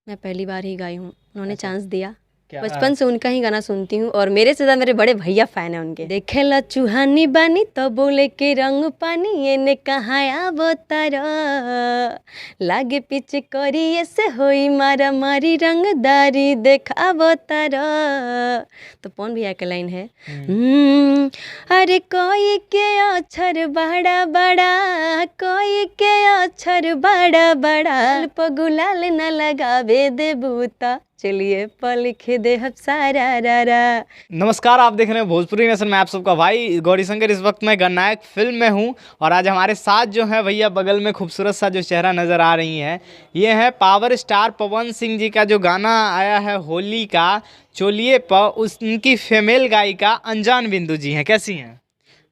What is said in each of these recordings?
मैं पहली बार ही गाई हूँ, उन्होंने अच्छा। चांस दिया। क्या बचपन से उनका ही गाना सुनती हूँ और मेरे से ज़्यादा मेरे बड़े भैया फ़ैन हैं उनके। देखेला चूहानी बानी तो बोले के रंग पानी ये कहाँ आवो तारा, लागे पीछे करी ऐसे होई मारा मारी रंगदारी देखावो तारा। तो पवन भैया का लाइन है, अरे कोई के अक्षर बड़ा बड़ा, कोई के अक्षर बड़ा बड़ा, पगुलाल न लगावे दे बूता, चलिए पर लिख दे हम सारा रा रा। नमस्कार, आप देख रहे हैं भोजपुरी नेशन में आप सबका भाई गौरी शंकर। इस वक्त मैं गणनायक फिल्म में हूं और आज हमारे साथ जो है भैया बगल में खूबसूरत सा जो चेहरा नज़र आ रही है, ये है पावर स्टार पवन सिंह जी का जो गाना आया है होली का चोलिए पर, उनकी फीमेल गायिका अनजान बिंदु जी हैं। कैसी हैं?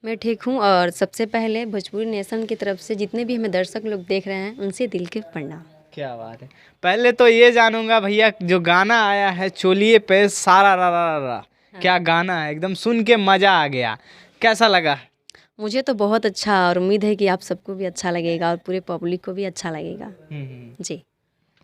मैं ठीक हूँ और सबसे पहले भोजपुरी नेशन की तरफ से जितने भी हमें दर्शक लोग देख रहे हैं उनसे दिल के प्रणाम। क्या बात है। पहले तो ये जानूंगा भैया, जो गाना आया है चोलिए पे सारा रा रा रा रा, क्या गाना है, एकदम सुन के मज़ा आ गया। कैसा लगा? मुझे तो बहुत अच्छा, और उम्मीद है कि आप सबको भी अच्छा लगेगा और पूरे पब्लिक को भी अच्छा लगेगा जी।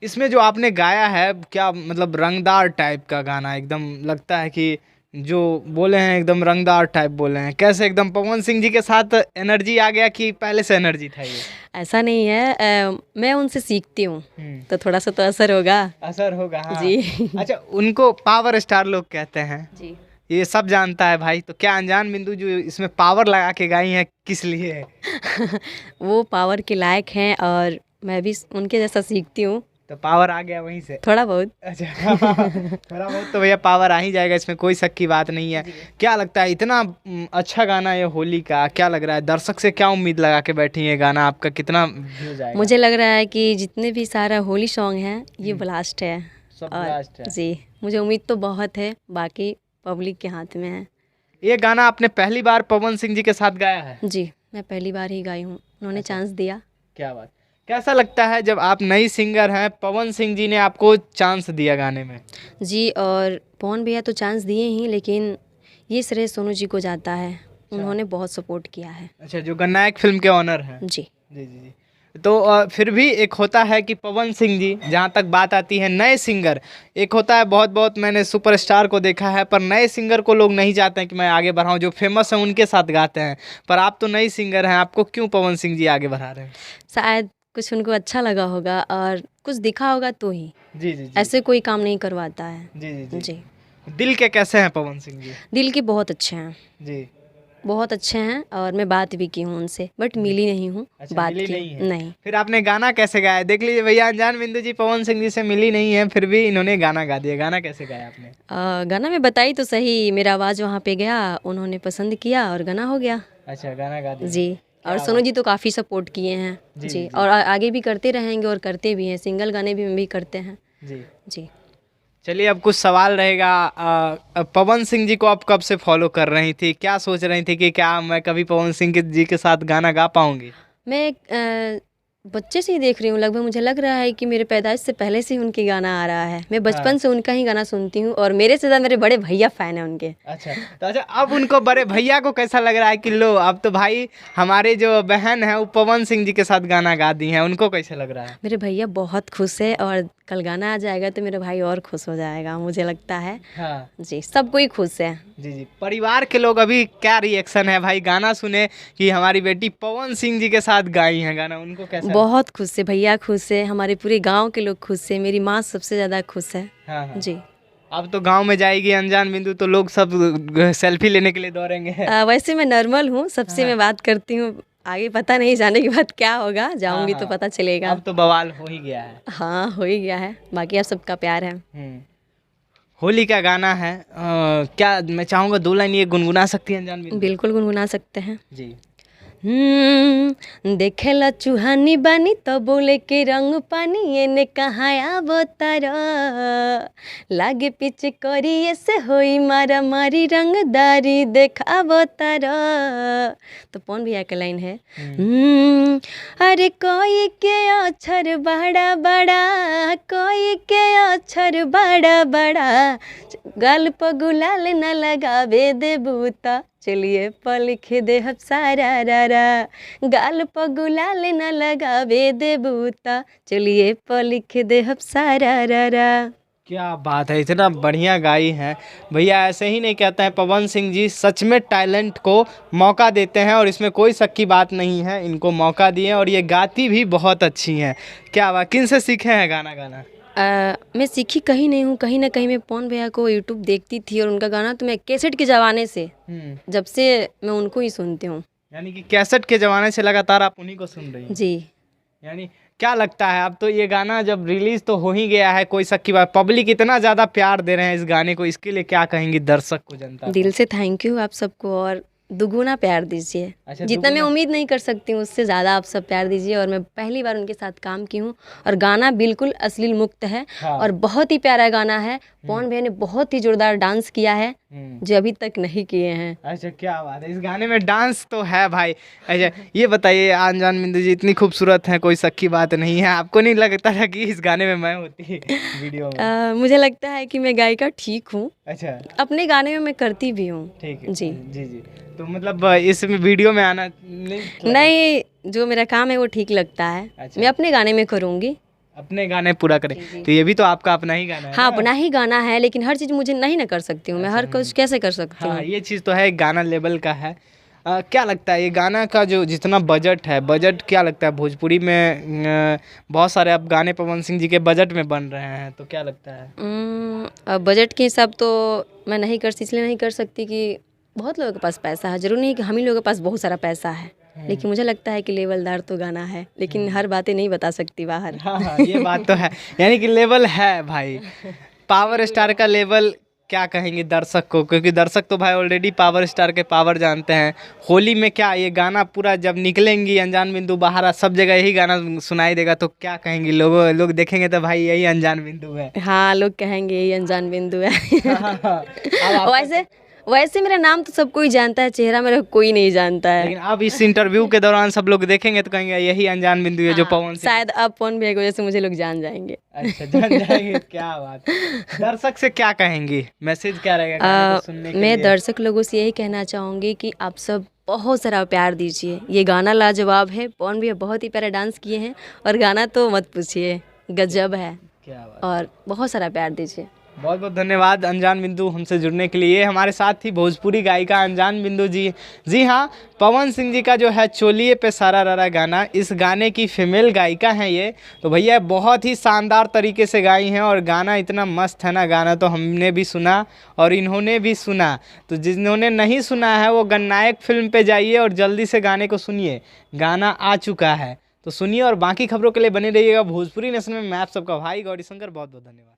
इसमें जो आपने गाया है, क्या मतलब रंगदार टाइप का गाना, एकदम लगता है कि जो बोले हैं एकदम रंगदार टाइप बोले हैं। कैसे एकदम पवन सिंह जी के साथ एनर्जी आ गया कि पहले से एनर्जी था ये? ऐसा नहीं है, मैं उनसे सीखती हूँ तो थोड़ा सा तो असर होगा। असर होगा, हाँ। जी। अच्छा, उनको पावर स्टार लोग कहते हैं, जी। ये सब जानता है भाई। तो क्या अनजान बिंदु जो इसमें पावर लगा के गाई हैं, किस लिए है? वो पावर के लायक हैं और मैं भी उनके जैसा सीखती हूँ, तो पावर आ गया वहीं से? थोड़ा बहुत। अच्छा। थोड़ा बहुत तो भैया पावर आ ही जाएगा, इसमें कोई शक की बात नहीं है। क्या लगता है, इतना अच्छा गाना ये होली का, क्या लग रहा है दर्शक से क्या उम्मीद लगा के बैठी है, गाना आपका कितना व्यूज आएगा? मुझे लग रहा है कि जितने भी सारा होली सॉन्ग हैं ये ब्लास्ट है। सब और ब्लास्ट है। जी, मुझे उम्मीद तो बहुत है, बाकी पब्लिक के हाथ में है। ये गाना आपने पहली बार पवन सिंह जी के साथ गाया है? जी, मैं पहली बार ही गाई हूँ, उन्होंने चांस दिया। क्या बात। कैसा लगता है जब आप नई सिंगर हैं, पवन सिंह जी ने आपको चांस दिया गाने में? जी, और पवन भैया तो चांस दिए ही, लेकिन ये श्रेय सोनू जी को जाता है, उन्होंने बहुत सपोर्ट किया है। अच्छा, जो गणनायक फिल्म के ऑनर हैं। जी जी जी जी। तो फिर भी एक होता है कि पवन सिंह जी, जहाँ तक बात आती है नए सिंगर, एक होता है बहुत बहुत मैंने सुपरस्टार को देखा है, पर नए सिंगर को लोग नहीं चाहते हैं कि मैं आगे बढ़ाऊँ, जो फेमस हैं उनके साथ गाते हैं। पर आप तो नई सिंगर हैं, आपको क्यों पवन सिंह जी आगे बढ़ा रहे हैं? शायद कुछ उनको अच्छा लगा होगा और कुछ दिखा होगा तो ही। जी जी जी। ऐसे कोई काम नहीं करवाता है। जी जी जी। जी, दिल के कैसे हैं पवन सिंह जी? दिल के बहुत अच्छे हैं, जी। बहुत अच्छे हैं और मैं बात भी की हूँ उनसे, बट मिली नहीं हूँ। अच्छा, बात मिली की नहीं है? नहीं। फिर आपने गाना कैसे गाया? देख लीजिए भैया, अनजान बिंदु जी पवन सिंह जी से मिली नहीं है, फिर भी इन्होंने गाना गा दिया। गाना कैसे गाया आपने? गाना मैं बताई तो सही, मेरा आवाज़ वहाँ पे गया, उन्होंने पसंद किया और गाना हो गया। अच्छा, गाना गा दिया। जी, और सोनू जी तो काफ़ी सपोर्ट किए हैं। जी, जी, जी। और आगे भी करते रहेंगे और करते भी हैं, सिंगल गाने भी करते हैं। जी। जी। चलिए, अब कुछ सवाल रहेगा। पवन सिंह जी को आप कब से फॉलो कर रही थी? क्या सोच रही थी कि क्या मैं कभी पवन सिंह जी के साथ गाना गा पाऊंगी? मैं बच्चे से ही देख रही हूँ, लगभग मुझे लग रहा है कि मेरे पैदाइश से पहले से ही उनके गाना आ रहा है। मैं बचपन से उनका ही गाना सुनती हूँ और मेरे से ज़्यादा मेरे बड़े भैया फ़ैन हैं उनके। अच्छा, तो अच्छा, अब उनको बड़े भैया को कैसा लग रहा है कि लो अब तो भाई हमारे जो बहन है वो पवन सिंह जी के साथ गाना गा दी हैं, उनको कैसे लग रहा है? मेरे भैया बहुत खुश है और कल गाना आ जाएगा तो मेरा भाई और खुश हो जाएगा, मुझे लगता है। हाँ जी, सब कोई खुश है। जी जी। परिवार के लोग अभी क्या रिएक्शन है भाई, गाना सुने कि हमारी बेटी पवन सिंह जी के साथ गाई है गाना, उनको कैसा? बहुत खुश है, भैया खुश है, हमारे पूरे गांव के लोग खुश है, मेरी माँ सबसे ज़्यादा खुश है। हाँ हाँ। जी। अब तो गांव में जाएगी अनजान बिंदु तो लोग सब सेल्फी लेने के लिए दौड़ेंगे। वैसे मैं नॉर्मल हूँ, सबसे मैं बात करती हूँ, आगे पता नहीं जाने के बाद क्या होगा, जाऊंगी तो पता चलेगा। अब तो बवाल हो ही गया है। हाँ, हो ही गया है, बाकी आप सबका प्यार है। होली का गाना है, क्या मैं चाहूँगा 2 लाइन ये गुनगुना सकती हैं अनजान बिंदु? बिल्कुल गुनगुना सकते हैं। जी। देखेला चूहानी बानी तो बोले के रंग पानी ये कहाँ आवो तारा, लागे पीछे करी ऐसे होई मारा मारी रंगदारी देखावो तारा। तो पवन भैया का लाइन है, अरे कोई के अक्षर बड़ा बड़ा, कोई के अक्षर बड़ा बड़ा, गाल पर गुलाल न लगावे दे बूता, चलिए प लिख दे हब सारा रा रा, गाल प गुलाल न लगावे दे बूता, चलिए प लिख दे हब सारा रा रा। क्या बात है, इतना बढ़िया गाई हैं भैया। ऐसे ही नहीं कहते हैं पवन सिंह जी, सच में टैलेंट को मौका देते हैं और इसमें कोई शक की बात नहीं है। इनको मौका दिए और ये गाती भी बहुत अच्छी हैं। क्या बात, किन से सीखे हैं गाना गाना? मैं सीखी कहीं नहीं हूँ, कहीं ना कहीं मैं पवन भैया को यूट्यूब देखती थी और उनका गाना तो मैं कैसेट के ज़माने से, जब से मैं उनको ही सुनती हूँ। यानी कि कैसेट के ज़माने से लगातार आप उन्हीं को सुन रही हैं? जी। यानी क्या लगता है, अब तो ये गाना जब रिलीज तो हो ही गया है, कोई शक की बात, पब्लिक इतना ज़्यादा प्यार दे रहे हैं इस गाने को, इसके लिए क्या कहेंगी दर्शक को, जनता को? दिल से थैंक यू आप सबको, और दुगुना प्यार दीजिए। अच्छा, जितना मैं दुगुना? उम्मीद नहीं कर सकती हूँ उससे ज़्यादा आप सब प्यार दीजिए। और मैं पहली बार उनके साथ काम की हूँ और गाना बिल्कुल अश्लील मुक्त है। हाँ। और बहुत ही प्यारा गाना है। पवन भैया ने बहुत ही जोरदार डांस किया है जो अभी तक नहीं किए हैं। अच्छा, क्या बात है, इस गाने में डांस तो है भाई। अच्छा, ये बताइए अनजान बिंदु जी इतनी खूबसूरत हैं, कोई शक की बात नहीं है, आपको नहीं लगता था कि इस गाने में मैं होती वीडियो में? मुझे लगता है कि मैं गायिका ठीक हूँ, अच्छा, अपने गाने में मैं करती भी हूँ। ठीक है जी। जी जी। तो मतलब इस वीडियो में आना नहीं, जो मेरा काम है वो ठीक लगता है। अच्छा। मैं अपने गाने में करूँगी, अपने गाने पूरा करें। तो ये भी तो आपका अपना ही गाना है हाँ ना? अपना ही गाना है, लेकिन हर चीज़ मुझे नहीं ना कर सकती हूँ मैं, हर कुछ कैसे कर सकती हाँ, हूँ। ये चीज़ तो है, गाना लेवल का है। क्या लगता है ये गाना का जो जितना बजट है, बजट क्या लगता है भोजपुरी में? बहुत सारे अब गाने पवन सिंह जी के बजट में बन रहे हैं, तो क्या लगता है? अब बजट के हिसाब तो मैं नहीं कर, इसलिए नहीं कर सकती कि बहुत लोगों के पास पैसा है, जरूर नहीं कि हम ही लोगों के पास बहुत सारा पैसा है, लेकिन मुझे लगता है कि लेवलदार तो गाना है, लेकिन हर बातें नहीं बता सकती बाहर। हाँ हाँ, ये बात तो है, यानी कि लेवल है भाई, पावर स्टार का लेवल। क्या कहेंगे दर्शक को, क्योंकि दर्शक तो भाई ऑलरेडी पावर स्टार के पावर जानते हैं। होली में क्या ये गाना पूरा जब निकलेंगी अनजान बिंदु बाहर, सब जगह यही गाना सुनाई देगा, तो क्या कहेंगी लोग देखेंगे तो भाई यही अनजान बिंदु है। हाँ, लोग कहेंगे ये अनजान बिंदु है। हाँ, अब वैसे मेरा नाम तो सब कोई जानता है, चेहरा मेरा कोई नहीं जानता है। लेकिन अब इस इंटरव्यू के दौरान सब लोग देखेंगे तो कहेंगे यही अनजान बिंदु है जो पवन सिंह। शायद अब पवन भैया की वजह से मुझे लोग जान जाएंगे। अच्छा, जान जाएंगे। क्या बात, दर्शक से क्या कहेंगी, मैसेज क्या रहेगा गाने को सुनने के मैं लिए? दर्शक लोगों से यही कहना चाहूँगी कि आप सब बहुत सारा प्यार दीजिए। ये गाना लाजवाब है, पवन भैया बहुत ही प्यारा डांस किए हैं और गाना तो मत पूछिए, गजब है। क्या बात, और बहुत सारा प्यार दीजिए। बहुत बहुत धन्यवाद अनजान बिंदु हमसे जुड़ने के लिए। हमारे साथ थी भोजपुरी गायिका अनजान बिंदु जी। जी हाँ, पवन सिंह जी का जो है चोलिए पे सारा रारा गाना, इस गाने की फीमेल गायिका हैं ये। तो भैया बहुत ही शानदार तरीके से गाई हैं और गाना इतना मस्त है ना, गाना तो हमने भी सुना और इन्होंने भी सुना। तो जिन्होंने नहीं सुना है वो गणनायक फिल्म पे जाइए और जल्दी से गाने को सुनिए, गाना आ चुका है। तो सुनिए और बाकी खबरों के लिए बने रहिएगा भोजपुरी नेशन में। मैं आप सबका भाई गौरी शंकर, बहुत बहुत धन्यवाद।